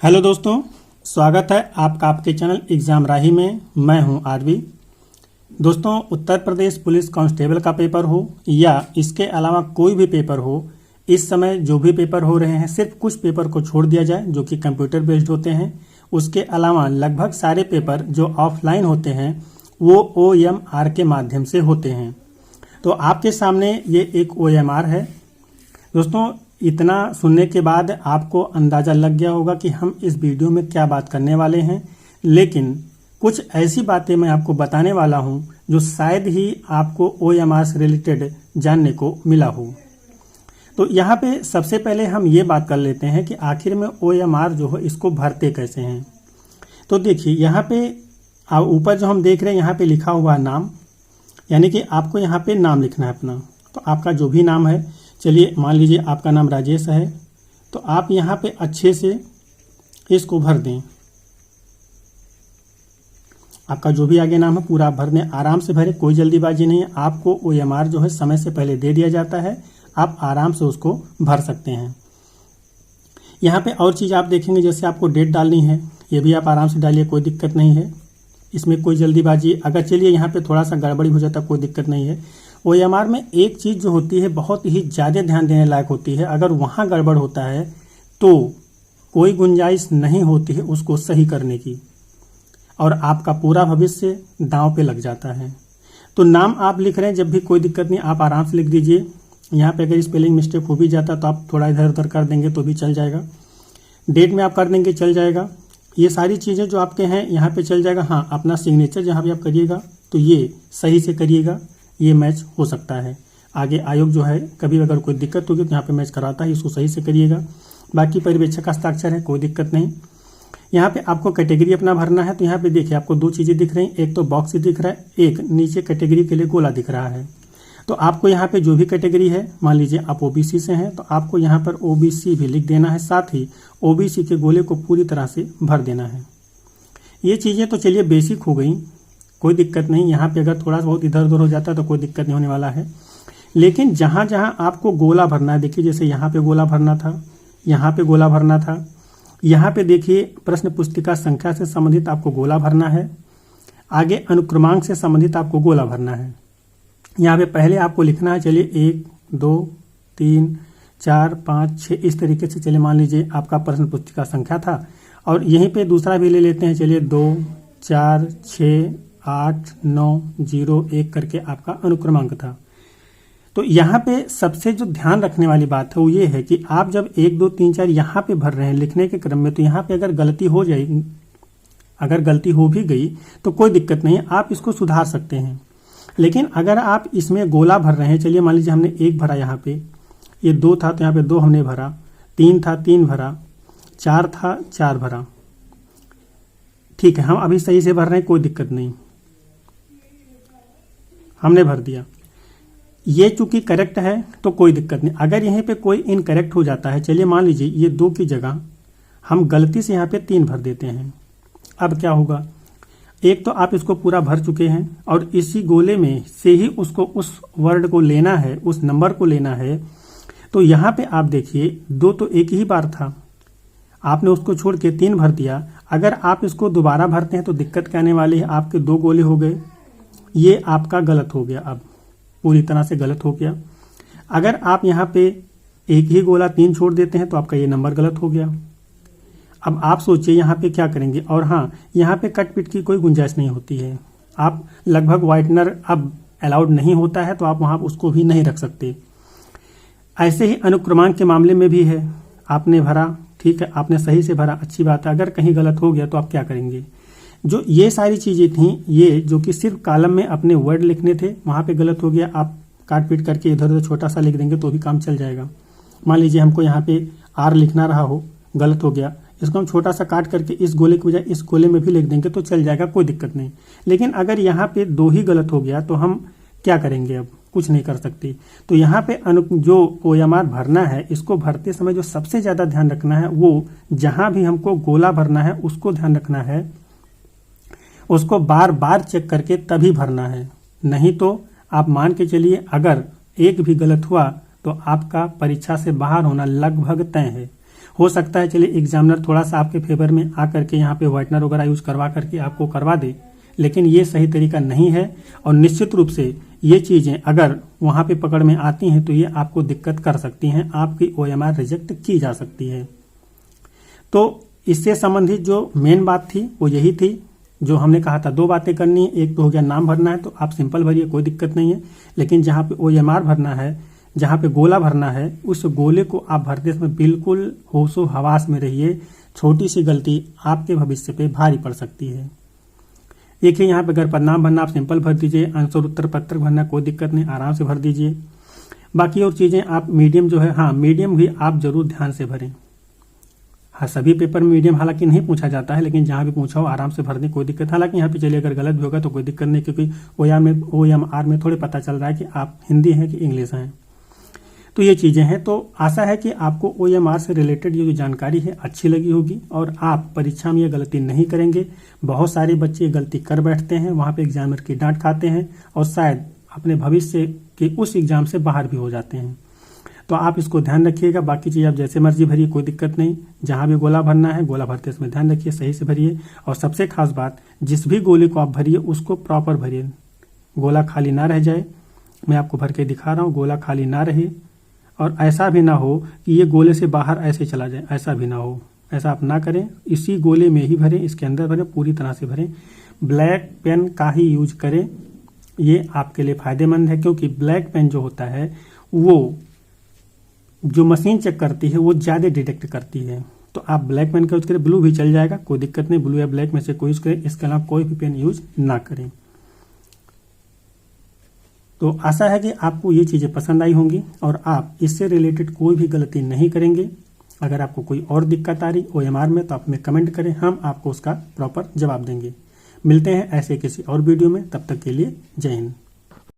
Hello दोस्तों, स्वागत है आपका आपके चैनल एग्जाम राही में। मैं हूं आरवी। दोस्तों, उत्तर प्रदेश पुलिस कांस्टेबल का पेपर हो या इसके अलावा कोई भी पेपर हो, इस समय जो भी पेपर हो रहे हैं सिर्फ कुछ पेपर को छोड़ दिया जाए जो कि कंप्यूटर बेस्ड होते हैं। उसके अलावा लगभग सारे पेपर जो ऑफलाइन होते हैं वो OMR के माध्यम से होते हैं। तो आपके सामने ये एक OMR है। दोस्तों, इतना सुनने के बाद आपको अंदाज़ा लग गया होगा कि हम इस वीडियो में क्या बात करने वाले हैं, लेकिन कुछ ऐसी बातें मैं आपको बताने वाला हूं जो शायद ही आपको OMR से रिलेटेड जानने को मिला हो। तो यहाँ पे सबसे पहले हम ये बात कर लेते हैं कि आखिर में OMR जो है इसको भरते कैसे हैं। तो देखिए, यहाँ पे ऊपर जो हम देख रहे हैं यहाँ पे लिखा हुआ नाम, यानी कि आपको यहाँ पे नाम लिखना है अपना। तो आपका जो भी नाम है, चलिए मान लीजिए आपका नाम राजेश है, तो आप यहाँ पे अच्छे से इसको भर दें। आपका जो भी आगे नाम है पूरा भर दें, आराम से भरें, कोई जल्दीबाजी नहीं है। आपको OMR जो है समय से पहले दे दिया जाता है, आप आराम से उसको भर सकते हैं। यहाँ पे और चीज़ आप देखेंगे, जैसे आपको डेट डालनी है, ये भी आप आराम से डालिए, कोई दिक्कत नहीं है, इसमें कोई जल्दीबाजी। अगर चलिए यहाँ पे थोड़ा सा गड़बड़ी हो जाता, कोई दिक्कत नहीं है। OMR में एक चीज़ जो होती है बहुत ही ज़्यादा ध्यान देने लायक होती है, अगर वहाँ गड़बड़ होता है तो कोई गुंजाइश नहीं होती है उसको सही करने की, और आपका पूरा भविष्य दांव पे लग जाता है। तो नाम आप लिख रहे हैं, जब भी कोई दिक्कत नहीं, आप आराम से लिख दीजिए। यहाँ पे अगर स्पेलिंग मिस्टेक हो भी जाता तो आप थोड़ा इधर उधर कर देंगे तो भी चल जाएगा। डेट में आप कर देंगे, चल जाएगा। ये सारी चीज़ें जो आपके हैं यहाँ पे चल जाएगा। हाँ, अपना सिग्नेचर जहाँ भी आप करिएगा तो ये सही से करिएगा, ये मैच हो सकता है। आगे आयोग जो है कभी अगर कोई दिक्कत होगी तो यहाँ पे मैच कराता है, इसको सही से करिएगा। बाकी पर्यवेक्षक का हस्ताक्षर है, कोई दिक्कत नहीं। यहाँ पे आपको कैटेगरी अपना भरना है। तो यहाँ पे देखिए आपको दो चीज़ें दिख रही हैं, एक तो बॉक्स दिख रहा है, एक नीचे कैटेगरी के लिए गोला दिख रहा है। तो आपको यहाँ पे जो भी कैटेगरी है, मान लीजिए आप OBC से हैं, तो आपको यहाँ पर OBC भी लिख देना है, साथ ही OBC के गोले को पूरी तरह से भर देना है। ये चीज़ें तो चलिए बेसिक हो गई, कोई दिक्कत नहीं। यहाँ पे अगर थोड़ा बहुत इधर उधर हो जाता है तो कोई दिक्कत नहीं होने वाला है। लेकिन जहाँ जहाँ आपको गोला भरना है, देखिए जैसे यहाँ पे गोला भरना था, यहाँ पे गोला भरना था, यहाँ पे देखिए प्रश्न पुस्तिका संख्या से संबंधित आपको गोला भरना है, आगे अनुक्रमांक से संबंधित आपको गोला भरना है। यहाँ पे पहले आपको लिखना है, चलिए 1 2 3 4 5 6 इस तरीके से। चलिए मान लीजिए आपका प्रश्न पुस्तिका संख्या था, और यहीं पे दूसरा भी ले लेते हैं, चलिए 2 4 6 8 9 0 1 करके आपका अनुक्रमांक था। तो यहाँ पे सबसे जो ध्यान रखने वाली बात है वो ये है कि आप जब 1 2 3 4 यहाँ पे भर रहे हैं लिखने के क्रम में, तो यहाँ पे अगर गलती हो जाएगी, अगर गलती हो भी गई तो कोई दिक्कत नहीं है, आप इसको सुधार सकते हैं। लेकिन अगर आप इसमें गोला भर रहे हैं, चलिए मान लीजिए हमने 1 भरा, यहाँ पे ये 2 था तो यहाँ पे 2 हमने भरा, 3 था 3 भरा, 4 था 4 भरा, ठीक है, हम अभी सही से भर रहे हैं, कोई दिक्कत नहीं, हमने भर दिया। ये चूंकि करेक्ट है तो कोई दिक्कत नहीं। अगर यहीं पे कोई इनकरेक्ट हो जाता है, चलिए मान लीजिए ये 2 की जगह हम गलती से यहाँ पे 3 भर देते हैं, अब क्या होगा? एक तो आप इसको पूरा भर चुके हैं और इसी गोले में से ही उसको उस वर्ड को लेना है, उस नंबर को लेना है। तो यहाँ पे आप देखिए 2 तो एक ही बार था, आपने उसको छोड़ के 3 भर दिया। अगर आप इसको दोबारा भरते हैं तो दिक्कत क्या आने वाली है, आपके 2 गोले हो गए, ये आपका गलत हो गया, अब पूरी तरह से गलत हो गया। अगर आप यहाँ पे एक ही गोला 3 छोड़ देते हैं तो आपका ये नंबर गलत हो गया। अब आप सोचिए यहाँ पे क्या करेंगे। और हाँ, यहाँ पे कट पिट की कोई गुंजाइश नहीं होती है, आप लगभग व्हाइटनर अब अलाउड नहीं होता है तो आप वहाँ उसको भी नहीं रख सकते। ऐसे ही अनुक्रमांक के मामले में भी है, आपने भरा, ठीक है, आपने सही से भरा, अच्छी बात है। अगर कहीं गलत हो गया तो आप क्या करेंगे? जो ये सारी चीज़ें थी, ये जो कि सिर्फ कॉलम में अपने वर्ड लिखने थे, वहाँ पे गलत हो गया, आप काट पीट करके इधर उधर छोटा सा लिख देंगे तो भी काम चल जाएगा। मान लीजिए हमको यहाँ पे R लिखना रहा हो, गलत हो गया, इसको हम छोटा सा काट करके इस गोले की बजाय इस गोले में भी लिख देंगे तो चल जाएगा, कोई दिक्कत नहीं। लेकिन अगर यहाँ पे 2 ही गलत हो गया तो हम क्या करेंगे? अब कुछ नहीं कर सकते। तो यहाँ पे जो OMR भरना है, इसको भरते समय जो सबसे ज़्यादा ध्यान रखना है, वो जहाँ भी हमको गोला भरना है उसको ध्यान रखना है, उसको बार बार चेक करके तभी भरना है। नहीं तो आप मान के चलिए अगर एक भी गलत हुआ तो आपका परीक्षा से बाहर होना लगभग तय है। हो सकता है चलिए एग्जामिनर थोड़ा सा आपके फेवर में आकर के यहाँ पे व्हाइटनर वगैरह यूज करवा करके आपको करवा दे, लेकिन ये सही तरीका नहीं है। और निश्चित रूप से ये चीज़ें अगर वहाँ पे पकड़ में आती हैं तो ये आपको दिक्कत कर सकती हैं, आपकी OMR रिजेक्ट की जा सकती है। तो इससे संबंधित जो मेन बात थी वो यही थी, जो हमने कहा था 2 बातें करनी है। एक तो हो गया नाम भरना है तो आप सिंपल भरिए, कोई दिक्कत नहीं है, लेकिन जहाँ पे OMR भरना है, जहाँ पे गोला भरना है, उस गोले को आप भरते समय बिल्कुल होशो हवास में रहिए। छोटी सी गलती आपके भविष्य पे भारी पड़ सकती है। एक ही यहाँ पे अगर पदनाम भरना आप सिंपल भर दीजिए, आंसर उत्तर पत्रक भरना कोई दिक्कत नहीं, आराम से भर दीजिए। बाकी और चीज़ें आप मीडियम जो है, हाँ मीडियम भी आप जरूर ध्यान से भरें। हाँ सभी पेपर में मीडियम हालांकि नहीं पूछा जाता है, लेकिन जहाँ भी पूछा हो आराम से भर दें, कोई दिक्कत। हालांकि यहाँ पे चलिए अगर गलत भी होगा तो कोई दिक्कत नहीं, क्योंकि OMR में थोड़े पता चल रहा है कि आप हिंदी हैं कि इंग्लिश हैं। तो ये चीज़ें हैं। तो आशा है कि आपको OMR से रिलेटेड ये जो जानकारी है अच्छी लगी होगी और आप परीक्षा में ये गलती नहीं करेंगे। बहुत सारे बच्चे गलती कर बैठते हैं, वहाँ पे एग्जामिनर की डांट खाते हैं और शायद अपने भविष्य के उस एग्जाम से बाहर भी हो जाते हैं। तो आप इसको ध्यान रखिएगा। बाकी चीज़ आप जैसे मर्जी भरिए, कोई दिक्कत नहीं। जहाँ भी गोला भरना है, गोला भरते इसमें ध्यान रखिए, सही से भरिए। और सबसे खास बात, जिस भी गोले को आप भरिए उसको प्रॉपर भरिए, गोला खाली ना रह जाए। मैं आपको भर के दिखा रहा हूँ, गोला खाली ना रहे। और ऐसा भी ना हो कि ये गोले से बाहर ऐसे चला जाए, ऐसा भी ना हो, ऐसा आप ना करें। इसी गोले में ही भरें, इसके अंदर भरें, पूरी तरह से भरें। ब्लैक पेन का ही यूज करें, ये आपके लिए फायदेमंद है, क्योंकि ब्लैक पेन जो होता है वो जो मशीन चेक करती है वो ज़्यादा डिटेक्ट करती है। तो आप ब्लैक पेन का यूज करें, ब्लू भी चल जाएगा, कोई दिक्कत नहीं, ब्लू या ब्लैक में से कोई यूज करें। इसके अलावा कोई भी पेन यूज ना करें। तो आशा है कि आपको ये चीज़ें पसंद आई होंगी और आप इससे रिलेटेड कोई भी गलती नहीं करेंगे। अगर आपको कोई और दिक्कत आ रही OMR में तो आप हमें कमेंट करें, हम आपको उसका प्रॉपर जवाब देंगे। मिलते हैं ऐसे किसी और वीडियो में, तब तक के लिए जय हिंद।